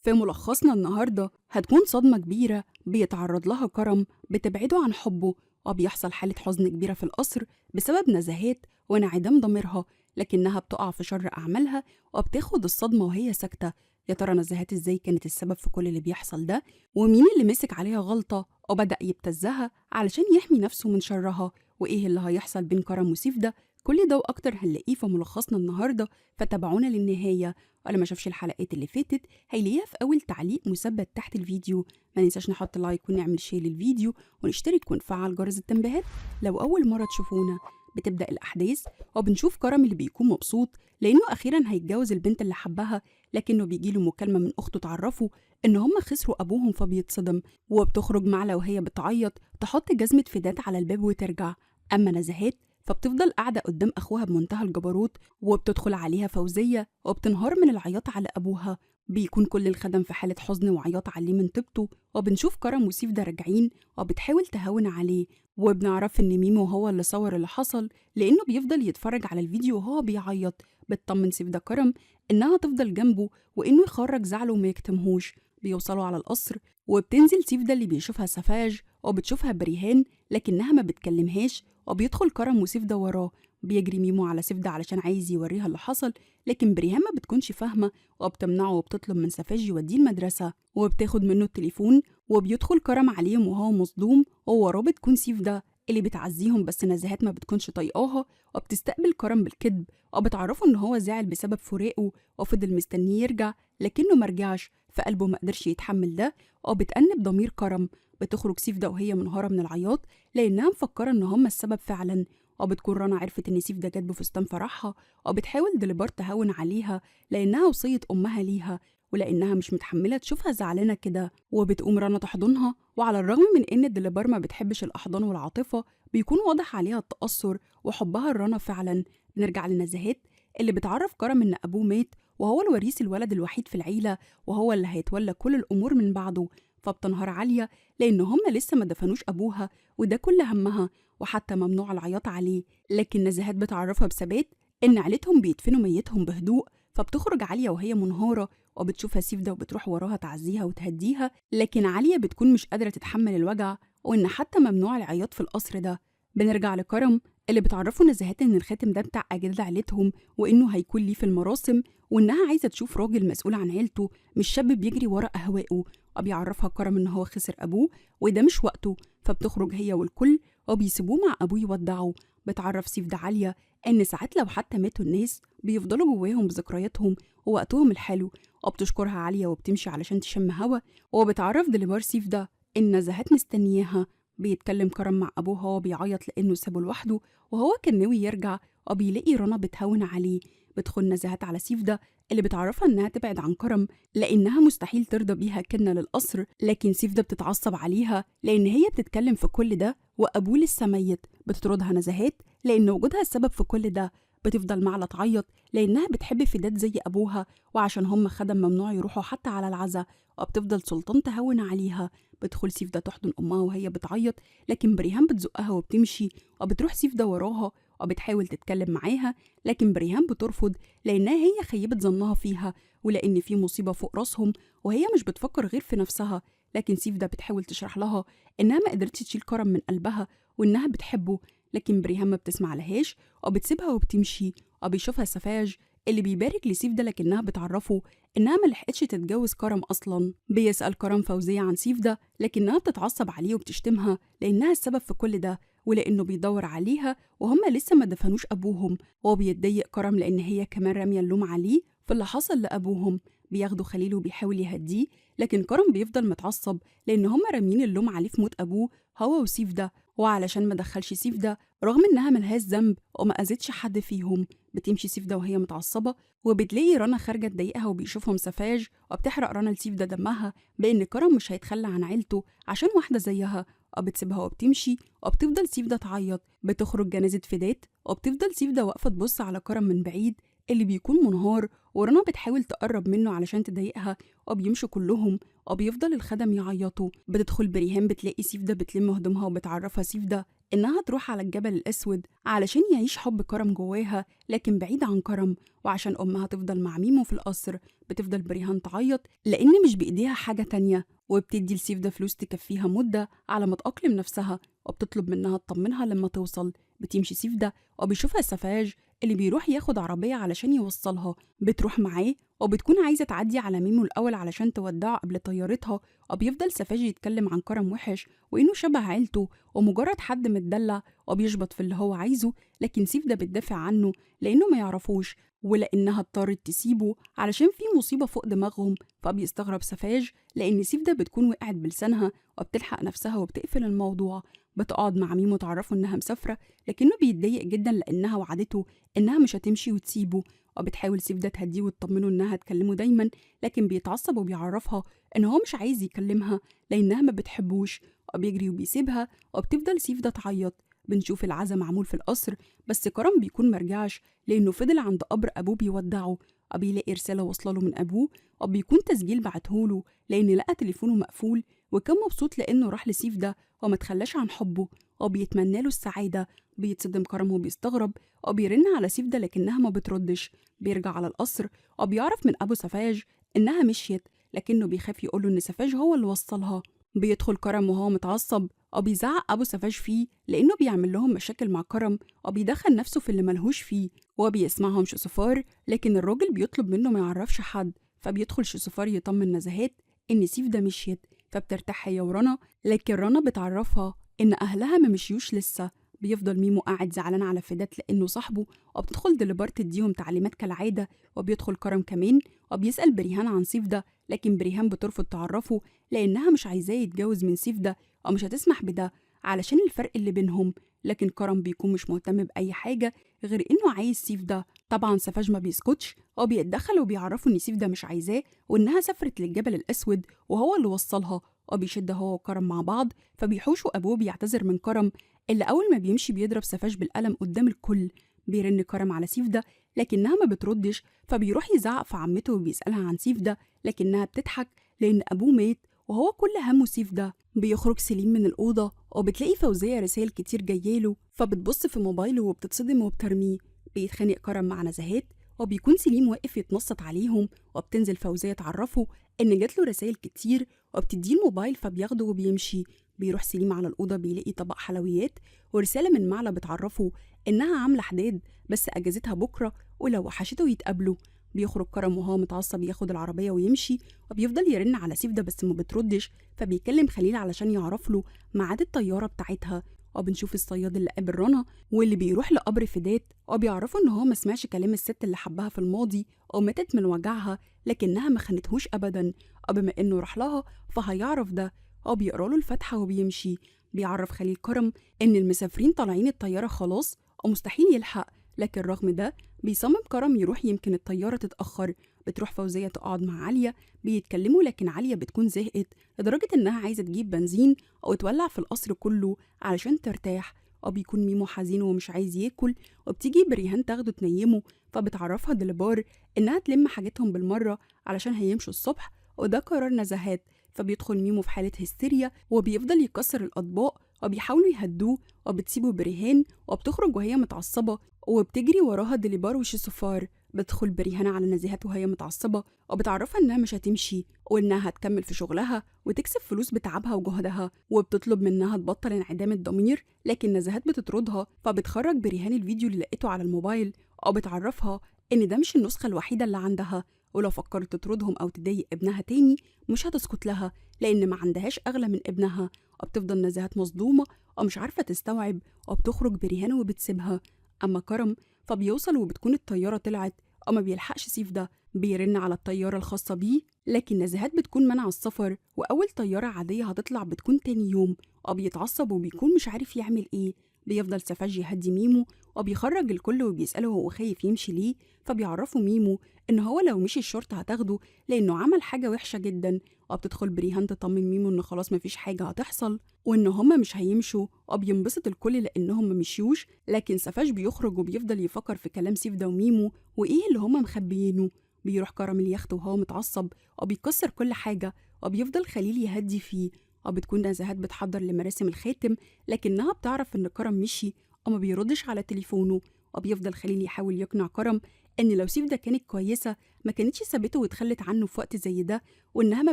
في ملخصنا النهاردة هتكون صدمة كبيرة بيتعرض لها كرم بتبعده عن حبه، وبيحصل حالة حزن كبيرة في القصر بسبب نزهات وانعدام ضميرها، لكنها بتقع في شر أعمالها وبتاخد الصدمة وهي ساكتة. يا ترى نزهات ازاي كانت السبب في كل اللي بيحصل ده؟ ومين اللي مسك عليها غلطة وبدأ يبتزها علشان يحمي نفسه من شرها؟ وإيه اللي هيحصل بين كرم وسيف ده؟ كل ده وأكتر هنلاقيه في ملخصنا النهاردة، فتابعونا للنهاية. ولا ما شافش الحلقات اللي فاتت هيلاقيها في أول تعليق مثبت تحت الفيديو. ما ننساش نحط لايك ونعمل شير للفيديو ونشترك ونفعل جرس التنبيهات لو أول مرة تشوفونا. بتبدأ الأحداث وبنشوف كرم اللي بيكون مبسوط لأنه أخيرا هيتجوز البنت اللي حبها، لكنه بيجيله مكالمة من أخته تعرفه إن هم خسروا أبوهم فبيتصدم، وبتخرج معلا وهي بتعيط تحط جزمة فدات على الباب وترجع. أما نزهات فبتفضل قاعدة قدام أخوها بمنتهى الجبروت، وبتدخل عليها فوزية وبتنهار من العياط على أبوها. بيكون كل الخدم في حالة حزن وعياط عليه من طيبته، وبنشوف كرم وسيف ده راجعين وبتحاول تهون عليه، وبنعرف إن ميمو هو اللي صور اللي حصل لأنه بيفضل يتفرج على الفيديو وهو بيعيط. بتطمن سيف ده كرم إنها تفضل جنبه وإنه يخرج زعله وما يكتمهوش. بيوصلوا على القصر وبتنزل سيف ده اللي بيشوفها سفاج وبتشوفها بريهان لكنها ما بتكلمهاش، وبيدخل كرم وسيف ده وراه. بيجري ميمو على سيف ده علشان عايز يوريها اللي حصل، لكن بريهان ما بتكونش فاهمة وبتمنعه وبتطلب من سفاج يوديه المدرسة، وبتاخد منه التليفون. وبيدخل كرم عليهم وهو مصدوم، ووراه بتكون سيف ده اللي بتعزيهم، بس نزهات ما بتكونش طايقاها وبتستقبل كرم بالكذب، وبتعرفه ان هو زعل بسبب فراقه وفضل مستنيه يرجع لكنه مرجعش، فقلبه ما قدرش يتحمل ده وبتأنب ضمير كرم. بتخرج سيف ده وهي منهارة من العياط لأنها مفكرة إن هما السبب فعلا. وبتكون رنا عرفت إن سيف ده جات بفستان فرحها، وبتحاول دليبار تهون عليها لأنها وصية أمها ليها ولأنها مش متحملة تشوفها زعلانة كده. وبتقوم رنا تحضنها، وعلى الرغم من إن دليبار ما بتحبش الأحضان والعاطفة بيكون واضح عليها التأثر وحبها لرنا فعلا. نرجع لنزهات اللي بتعرف كرم إن أبوه مات وهو الوريث الولد الوحيد في العيلة، وهو اللي هيتولى كل الأمور من بعده. فبتنهار عالية لأن هم لسه ما دفنوش أبوها وده كل همها، وحتى ممنوع العياط عليه. لكن نزهات بتعرفها بثبات إن عيلتهم بيدفنوا ميتهم بهدوء، فبتخرج عالية وهي منهارة وبتشوفها سيف ده وبتروح وراها تعزيها وتهديها، لكن عالية بتكون مش قادرة تتحمل الوجع وإن حتى ممنوع العياط في القصر ده. بنرجع لكرم اللي بتعرفه نزهات إن الخاتم ده بتاع أجداد عيلتهم وإنه هيكون ليه في المراسم، وإنها عايزة تشوف راجل مسؤول عن عيلته مش شاب بيجري ورا أهوائه. وبيعرفها كرم إن هو خسر أبوه وده مش وقته، فبتخرج هي والكل وبيسيبوه مع أبوه يودعه. بتعرف سيف ده عالية إن ساعات لو حتى ماتوا الناس بيفضلوا جواهم بذكرياتهم ووقتهم الحلو، وبتشكرها عالية وبتمشي علشان تشم هوا. وبتعرف دليبار سيف ده إن نزهات مستنياها. بيتكلم كرم مع أبوه وهو بيعيط لأنه سابه لوحده وهو كان ناوي يرجع، وبيلاقي رنا بتهون عليه. بتدخل نزهات على سيف ده اللي بتعرفها إنها تبعد عن كرم لأنها مستحيل ترضى بيها كنة للقصر، لكن سيف ده بتتعصب عليها لأن هي بتتكلم في كل ده وأبوه لسه ميت. بتطردها نزهات لأن وجودها السبب في كل ده. بتفضل معلى تعيط لأنها بتحب فداد زي أبوها، وعشان هم خدم ممنوع يروحوا حتى على العزا، وبتفضل سلطان تهون عليها. بتدخل سيف ده تحضن أمها وهي بتعيط، لكن بريهان بتزقها وبتمشي، وبتروح سيف ده وراها وبتحاول تتكلم معاها، لكن بريهان بترفض لأنها هي خيبت ظنها فيها ولأن في مصيبة فوق راسهم وهي مش بتفكر غير في نفسها. لكن سيف ده بتحاول تشرح لها إنها ما قدرتش تشيل كرم من قلبها وإنها بتحبه، لكن بريهان ما بتسمع لهاش وبتسيبها وبتمشي. وبيشوفها سفاج اللي بيبارك لسيف ده لكنها بتعرفه إنها ما لحقتش تتجوز كرم أصلا. بيسأل كرم فوزية عن سيف ده لكنها بتتعصب عليه وبتشتمها لأنها السبب في كل ده ولأنه بيدور عليها وهم لسه ما دفنوش أبوهم. وبيتضايق كرم لأن هي كمان رامية اللوم عليه في اللي حصل لأبوهم. بياخدوا خليل وبيحاول يهديه، لكن كرم بيفضل متعصب لأن هم رامين اللوم عليه في موت أبوه هو وسيف ده، وعلشان ما دخلش سيف ده رغم إنها ملهاش ذنب وما أذتش حد فيهم. بتمشي سيف ده وهي متعصبة، وبتلاقي رنا خارجة تضايقها وبيشوفهم سفاج، وبتحرق رنا لسيف ده دمها بإن كرم مش هيتخلى عن عيلته عشان واحدة زيها، وبتسيبها وبتمشي. وبتفضل سيف ده تعيط. بتخرج جنازة فدات، وبتفضل سيف ده واقفة تبص على كرم من بعيد اللي بيكون منهار، ورنا بتحاول تقرب منه علشان تضايقها، وبيمشوا كلهم وبيفضل الخدم يعيطوا. بتدخل بريهان بتلاقي سيف ده بتلم هدومها وبتعرفها سيف ده إنها تروح على الجبل الأسود علشان يعيش حب كرم جواها لكن بعيد عن كرم، وعشان أمها تفضل مع ميمو في القصر. بتفضل بريهان تعيط لأن مش بإيديها حاجة تانية، وبتدي لسيفدا فلوس تكفيها مدة على ما تأقلم نفسها، وبتطلب منها تطمنها لما توصل. بتمشي سيفدا وبيشوفها سفاج اللي بيروح ياخد عربية علشان يوصلها. بتروح معاه وبتكون عايزة تعدي على ميمو الأول علشان تودعه قبل طيارتها. وبيفضل سفاج يتكلم عن كرم وحش وإنه شبه عيلته ومجرد حد متدلع وبيشبط في اللي هو عايزه، لكن سيفدا بتدافع عنه لأنه ما يعرفوش ولأنها اضطرت تسيبه علشان في مصيبة فوق دماغهم. فبيستغرب سفاج لأن سيفدا بتكون وقعت بلسانها وبتلحق نفسها وبتقفل الموضوع. بتقعد مع ميمو تعرفه إنها مسافرة، لكنه بيتضايق جدا لأنها وعدته إنها مش هتمشي وتسيبه. وبتحاول سيفدا تهديه وتطمنه إنها تكلمه دايما، لكن بيتعصب وبيعرفها إن هو مش عايز يكلمها لأنها ما بتحبوش. وبيجري وبيسيبها وبتفضل سيفدا تعيط. بنشوف العزا معمول في القصر، بس كرم بيكون مرجعش لأنه فضل عند قبر أبوه بيودعه. بيلاقي رسالة واصله من أبوه وبيكون تسجيل بعتهوله لأن لقى تليفونه مقفول، وكان مبسوط لأنه راح لسيفدا وما تخلاش عن حبه وبيتمنى له السعادة. بيتصدم كرم وبيستغرب وبيرن على سيفدا لكنها ما بتردش. بيرجع على القصر وبيعرف من أبو سفاج إنها مشيت، لكنه بيخاف يقوله إن سفاج هو اللي وصلها. بيدخل كرم وهو متعصب وبيزعق أبو سفاج فيه لأنه بيعمل لهم مشاكل مع كرم وبيدخل نفسه في اللي ملهوش فيه. وبيسمعهم شوسفار، لكن الراجل بيطلب منه ما يعرفش حد. فبيدخل شوسفار يطمن نزهات إن سيفدا مشيت، فبترتاح هي ورنا، لكن رنا بتعرفها إن أهلها ما مشيوش لسه. بيفضل ميمو قاعد زعلان على فدات لأنه صاحبه، وبتدخل دليبار تديهم تعليمات كالعادة. وبيدخل كرم كمان وبيسأل بريهان عن سيفدا، لكن بريهان بترفض تعرفه لأنها مش عايزاه يتجوز من سيفدا ومش هتسمح بده علشان الفرق اللي بينهم. لكن كرم بيكون مش مهتم بأي حاجة غير إنه عايز سيفدا. طبعا سفاج ما بيسكتش وبيتدخل وبيعرفه إن سيفدا مش عايزاه وإنها سافرت للجبل الأسود وهو اللي وصلها. وبيشد هو وكرم مع بعض، فبيحوشوا أبوه بيعتذر من كرم اللي أول ما بيمشي بيضرب سفاج بالقلم قدام الكل. بيرن كرم على سيفدا لكنها ما بتردش، فبيروح يزعق في عمته وبيسألها عن سيفدا لكنها بتضحك لأن أبوه مات وهو كل همه سيفدا. بيخرج سليم من الأوضة وبتلاقي فوزية رسائل كتير جاياله، فبتبص في موبايله وبتتصدم وبترميه. بيتخانق كرم مع نزهات وبيكون سليم واقف يتنصت عليهم، وبتنزل فوزية تعرفه إن جاتله رسائل كتير وبتديه الموبايل فبياخده وبيمشي. بيروح سليم على الأوضة بيلاقي طبق حلويات ورسالة من معلى بتعرفه إنها عاملة حداد بس أجازتها بكرة ولو وحشته يتقابلوا. بيخرج كرم وهو متعصب ياخد العربية ويمشي، وبيفضل يرن على سيفدا بس ما بتردش. فبيكلم خليل علشان يعرف له ميعاد الطيارة بتاعتها. وبنشوف الصياد اللي قابل رنا واللي بيروح لقبر فدات، وبيعرفوا ان هو ما سمعش كلام الست اللي حبها في الماضي وماتت من وجعها لكنها ما خانتهوش ابدا، وبما انه راح لها فهيعرف ده. بيقرا له الفاتحة وبيمشي. بيعرف خليل كرم ان المسافرين طالعين الطيارة خلاص ومستحيل يلحق، لكن رغم ده بيصمم كرم يروح يمكن الطيارة تتأخر. بتروح فوزية تقعد مع عالية بيتكلموا، لكن عالية بتكون زهقت لدرجة إنها عايزة تجيب بنزين أو تولع في القصر كله علشان ترتاح. بيكون ميمو حزين ومش عايز ياكل، وبتيجي بريهان تاخده تنيمه. فبتعرفها دليبار إنها تلم حاجتهم بالمرة علشان هيمشوا الصبح، وده قرار نزهات. فبيدخل ميمو في حالة هستيريا وبيفضل يكسر الأطباق وبيحاولوا يهدوه، وبتسيبه بريهان وبتخرج وهي متعصبة وبتجري وراها دليبار وشيسوفار. بتدخل بريهان على نزهات وهي متعصبة وبتعرفها إنها مش هتمشي وإنها هتكمل في شغلها وتكسب فلوس بتعبها وجهدها، وبتطلب منها تبطل انعدام الضمير، لكن نزهات بتطردها. فبتخرج بريهان الفيديو اللي لقيته على الموبايل وبتعرفها إن ده مش النسخة الوحيدة اللي عندها، ولو فكرت تطردهم أو تضايق ابنها تاني مش هتسكت لها لأن ما عندهاش أغلى من ابنها. وبتفضل نزهات مصدومة ومش عارفة تستوعب، وبتخرج بريهان وبتسيبها. أما كرم فبيوصل وبتكون الطيارة طلعت وما بيلحقش سيفدا. بيرن على الطيارة الخاصة بيه، لكن نزهات بتكون منع السفر وأول طيارة عادية هتطلع بتكون تاني يوم. بيتعصب وبيكون مش عارف يعمل إيه. بيفضل سفاج يهدي ميمو وبيخرج الكل وبيسأله هو خايف يمشي ليه. فبيعرفوا ميمو إن هو لو مشي الشرطة هتاخده لأنه عمل حاجة وحشة جدا. وبتدخل بريهان تطمن ميمو إن خلاص مفيش حاجة هتحصل وإن هما مش هيمشوا، وبينبسط الكل لأنهم ممشيوش. لكن سفاج بيخرج وبيفضل يفكر في كلام سيفدا وميمو وإيه اللي هما مخبيينه. بيروح كرم اليخت وهو متعصب وبيكسر كل حاجة، وبيفضل خليل يهدي فيه بتكون نزهات بتحضر لمراسم الخاتم، لكنها بتعرف إن كرم مشي ما بيردش على تليفونه. بيفضل خليل يحاول يقنع كرم إن لو سيفدا كانت كويسة ما كانتش سابته واتخلت عنه في وقت زي ده، وإنها ما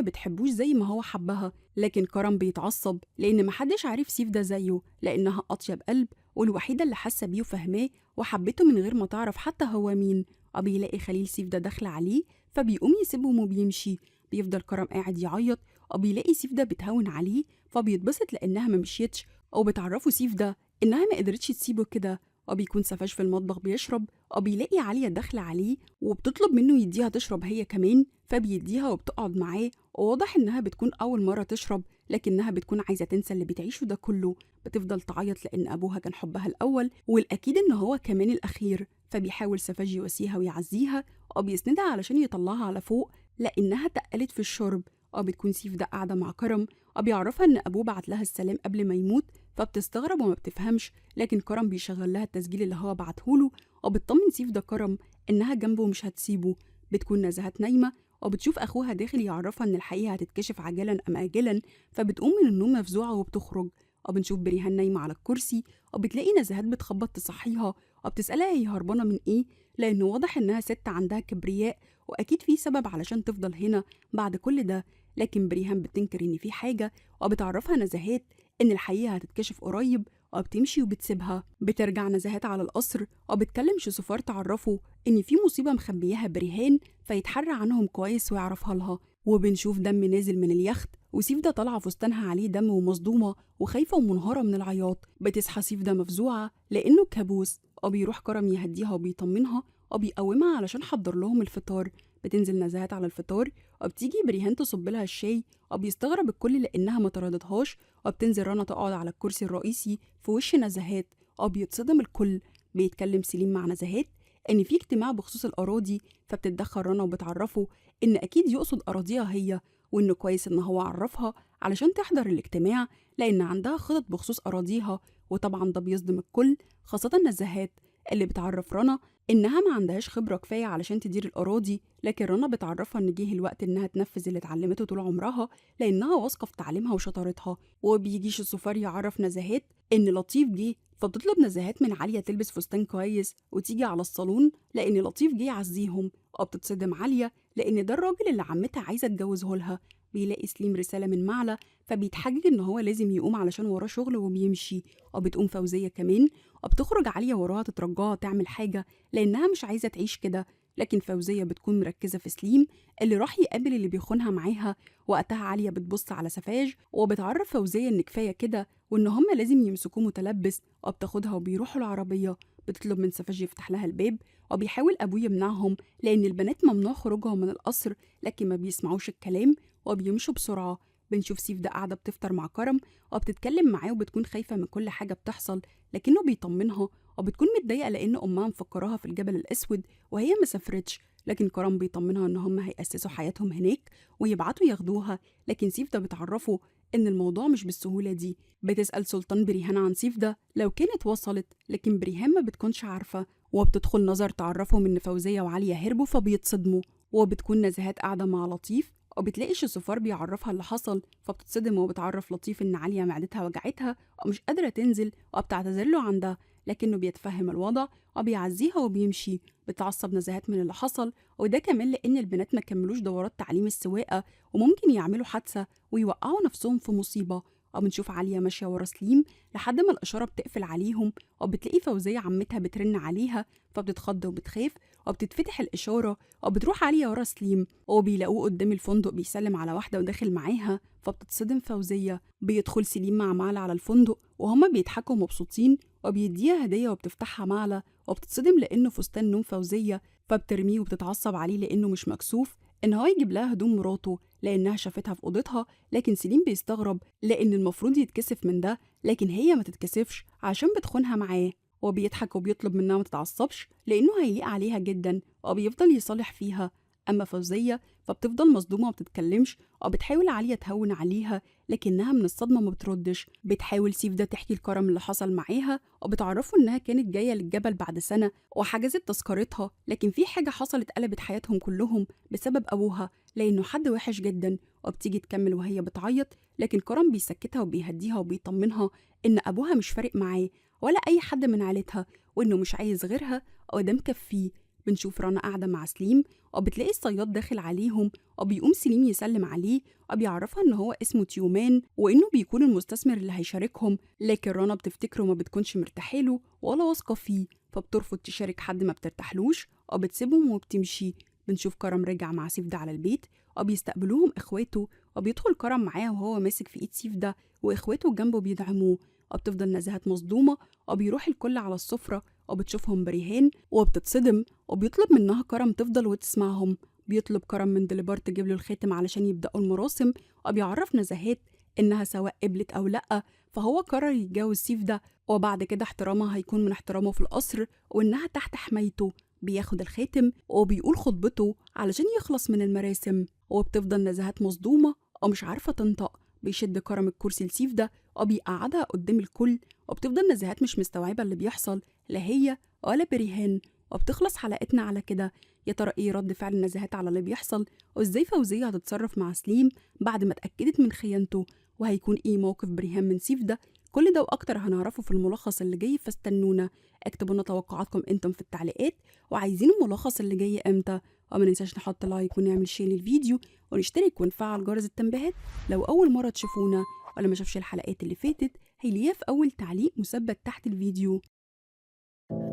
بتحبوش زي ما هو حبها. لكن كرم بيتعصب لأن محدش عارف سيفدا زيه، لأنها أطيب قلب والوحيدة اللي حاسة بيه وفهماه وحبته من غير ما تعرف حتى هو مين. بيلاقي خليل سيفدا داخلة عليه فبيقوم يسيبهم وبيمشي. بيفضل كرم قاعد يعيط بيلاقي سيفدا بتهون عليه فبيتبسط لأنها ما مشيتش، بتعرفه سيفدا إنها ما قدرتش تسيبه كده. بيكون سفاش في المطبخ بيشرب بيلاقي عالية داخلة عليه وبتطلب منه يديها تشرب هي كمان، فبيديها وبتقعد معاه. وواضح إنها بتكون أول مرة تشرب لكنها بتكون عايزة تنسى اللي بتعيشه ده كله. بتفضل تعيط لأن أبوها كان حبها الأول والأكيد إن هو كمان الأخير. فبيحاول سفاج يواسيها ويعزيها بيسندها علشان يطلعها على فوق لأنها تقلت في الشرب. بتكون سيفدا قاعدة مع كرم بيعرفها إن أبوه بعت لها السلام قبل ما يموت، فبتستغرب وما بتفهمش. لكن كرم بيشغل لها التسجيل اللي هو بعتهوله بتطمن سيفدا كرم إنها جنبه ومش هتسيبه. بتكون نزهات نايمة بتشوف أخوها داخل يعرفها إن الحقيقة هتتكشف عاجلا أم آجلا، فبتقوم من النوم مفزوعة وبتخرج. بنشوف بريهان نايمة على الكرسي بتلاقي نزهات بتخبط تصحيها بتسألها هي هربانة من إيه، لأن واضح إنها ست عندها كبرياء وأكيد في سبب علشان تفضل هنا بعد كل ده. لكن بريهان بتنكر إن في حاجة بتعرفها نزهات إن الحقيقة هتتكشف قريب بتمشي وبتسيبها. بترجع نزهات على القصر بتكلم شوسوفار تعرفه إن في مصيبة مخبياها بريهان فيتحرى عنهم كويس ويعرفها لها. وبنشوف دم نازل من اليخت وسيفدا طالعة فستانها عليه دم ومصدومة وخايفة ومنهارة من العياط. بتصحى سيفدا مفزوعة لأنه كابوس بيروح كرم يهديها وبيطمنها بيقومها علشان حضر لهم الفطار. بتنزل نزهات على الفطار بتيجي بريهان تصب لها الشاي بيستغرب الكل لأنها ما طردتهاش. بتنزل رنا تقعد على الكرسي الرئيسي في وش نزهات بيتصدم الكل. بيتكلم سليم مع نزهات إن في اجتماع بخصوص الأراضي، فبتتدخل رنا وبتعرفه إن أكيد يقصد أراضيها هي، وإنه كويس إن هو عرفها علشان تحضر الاجتماع لأن عندها خطط بخصوص أراضيها. وطبعا ده بيصدم الكل خاصة نزهات اللي بتعرف رنا إنها ما عندهاش خبرة كفاية علشان تدير الأراضي. لكن رنا بتعرفها إن جه الوقت إنها تنفذ اللي اتعلمته طول عمرها لأنها واثقة في تعليمها وشطارتها. وبيجيش السفار يعرف نزهات إن لطيف جه، فبتطلب نزهات من عالية تلبس فستان كويس وتيجي على الصالون لأن لطيف جه يعزيهم. بتتصدم عالية لأن ده الراجل اللي عمتها عايزة تجوزه لها. بيلاقي سليم رسالة من معلى فبيتحجج إن هو لازم يقوم علشان وراه شغل وبيمشي. بتقوم فوزية كمان بتخرج عالية وراها تترجاها تعمل حاجة لأنها مش عايزة تعيش كده. لكن فوزية بتكون مركزة في سليم اللي راح يقابل اللي بيخونها معاها. وقتها عالية بتبص على سفاج وبتعرف فوزية إن كفاية كده وإن هما لازم يمسكوه متلبس. بتاخدها وبيروحوا العربية. بتطلب من سفاج يفتح لها الباب وبيحاول أبوه يمنعهم لأن البنات ممنوع خروجهم من القصر، لكن ما بيسمعوش الكلام وبيمشوا بسرعة. بنشوف سيفدا قاعدة بتفطر مع كرم وبتتكلم معاه وبتكون خايفة من كل حاجة بتحصل، لكنه بيطمنها وبتكون متضايقة لأن أمها مفكراها في الجبل الأسود وهي ما سافرتش. لكن كرم بيطمنها إن هم هيأسسوا حياتهم هناك ويبعتوا ياخدوها. لكن سيفدا بتعرفه إن الموضوع مش بالسهولة دي. بتسأل سلطان بريهان عن سيفدا لو كانت وصلت، لكن بريهان ما بتكونش عارفة. وبتدخل نظر تعرفهم إن فوزية وعالية هربوا فبيتصدموا. وبتكون نزهات قاعدة مع لطيف وبتلاقي شوسوفار بيعرفها اللي حصل، فبتتصدم وبتعرف لطيف إن عالية معدتها وجعتها ومش قادرة تنزل وبتعتذر له عن ده، لكنه بيتفهم الوضع وبيعزيها وبيمشي. بتعصب نزهات من اللي حصل، وده كمان لأن البنات ما كملوش دورات تعليم السواقة وممكن يعملوا حادثة ويوقعوا نفسهم في مصيبة. بنشوف عالية ماشية ورا سليم لحد ما الإشارة بتقفل عليهم وبتلاقي فوزية عمتها بترن عليها، فبتتخض وبتخاف وبتتفتح الإشارة وبتروح عالية ورا سليم وبيلاقوه قدام الفندق بيسلم على واحدة وداخل معاها، فبتتصدم فوزية. بيدخل سليم مع معلى على الفندق وهما بيضحكوا مبسوطين وبيديها هدية وبتفتحها معلى وبتتصدم لأنه فستان نوم فوزية، فبترميه وبتتعصب عليه لأنه مش مكسوف إن هو يجيب لها هدوم مراته لأنها شافتها في أوضتها. لكن سليم بيستغرب لأن المفروض يتكسف من ده، لكن هي ما تتكسفش عشان بتخونها معاه. وبيضحك وبيطلب منها ما تتعصبش لأنه هيليق عليها جدا وبيفضل يصالح فيها. أما فوزية فبتفضل مصدومة وبتتكلمش وبتحاول عالية تهون عليها لكنها من الصدمة ما بتردش. بتحاول سيفدا تحكي الكرم اللي حصل معاها وبتعرفه إنها كانت جاية للجبل بعد سنة وحجزت تذكرتها، لكن في حاجة حصلت قلبت حياتهم كلهم بسبب أبوها لأنه حد وحش جدا، وبتيجي تكمل وهي بتعيط، لكن كرم بيسكتها وبيهديها وبيطمنها إن أبوها مش فارق معاه ولا أي حد من عيلتها، وإنه مش عايز غيرها وده مكفيه. بنشوف رنا قاعدة مع سليم، وبتلاقي الصياد داخل عليهم، وبيقوم سليم يسلم عليه وبيعرفها إن هو اسمه تيومان وإنه بيكون المستثمر اللي هيشاركهم، لكن رنا بتفتكره وما بتكونش مرتاحاله ولا واثقة فيه، فبترفض تشارك حد ما بترتاحلوش وبتسيبهم وبتمشي. بنشوف كرم رجع مع سيف ده على البيت، وبيستقبلوهم إخواته، وبيدخل كرم معاه وهو ماسك في إيد سيف ده وإخواته جنبه بيدعموه، وبتفضل نزهات مصدومة، وبيروح الكل على السفرة وبتشوفهم بريهان وبتتصدم، وبيطلب منها كرم تفضل وتسمعهم. بيطلب كرم من دليبار تجيب له الخاتم علشان يبدأوا المراسم، وبيعرف نزهات إنها سواء قبلت أو لأ فهو قرر يتجوز سيف ده، وبعد كده احترامها هيكون من احترامه في القصر وإنها تحت حمايته. بياخد الخاتم وبيقول خطبته علشان يخلص من المراسم، وبتفضل نزهات مصدومة ومش عارفة تنطق. بيشد كرم الكرسي لسيف ده وبيقعدها قدام الكل، وبتفضل نزهات مش مستوعبة اللي بيحصل لا هي ولا بريهان. وبتخلص حلقتنا على كده. يا ترى ايه رد فعل نزهات على اللي بيحصل، وازاي فوزية هتتصرف مع سليم بعد ما اتأكدت من خيانته، وهيكون ايه موقف بريهان من سيف ده؟ كل ده واكتر هنعرفه في الملخص اللي جاي، فاستنونا. اكتبوا لنا توقعاتكم انتم في التعليقات، وعايزين الملخص اللي جاي امتى، وما ننساش نحط لايك ونعمل شير للفيديو ونشترك ونفعل جرس التنبيهات لو اول مرة تشوفونا، ولا ما شافش الحلقات اللي فاتت هيلاقيها في اول تعليق مثبت تحت الفيديو.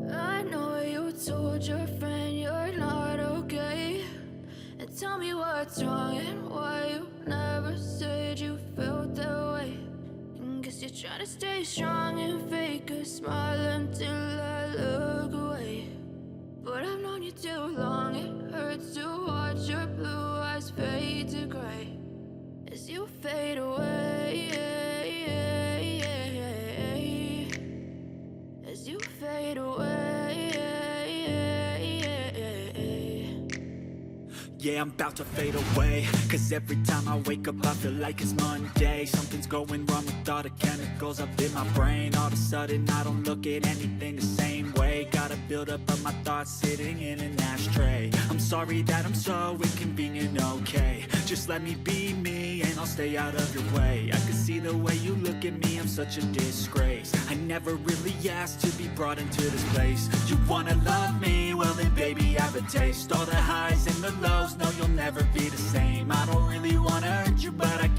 I know you told your friend you're not okay, and tell me what's wrong and why you never said you felt that way. And guess you're trying to stay strong and fake a smile until I look away. But I've known you too long, it hurts to watch your blue eyes fade to gray as you fade away, as you fade away. Yeah, I'm about to fade away, 'cause every time I wake up I feel like it's Monday. Something's going wrong with all the chemicals up in my brain. All of a sudden I don't look at anything the same way. Gotta build up of my thoughts sitting in an ashtray. I'm sorry that I'm so inconvenient, okay. Just let me be me and I'll stay out of your way. I can see the way you look at me, I'm such a disgrace. I never really asked to be brought into this place. You wanna love me? Well then baby I have a taste. All the highs and the lows, no you'll never be the same. I don't really wanna hurt you but I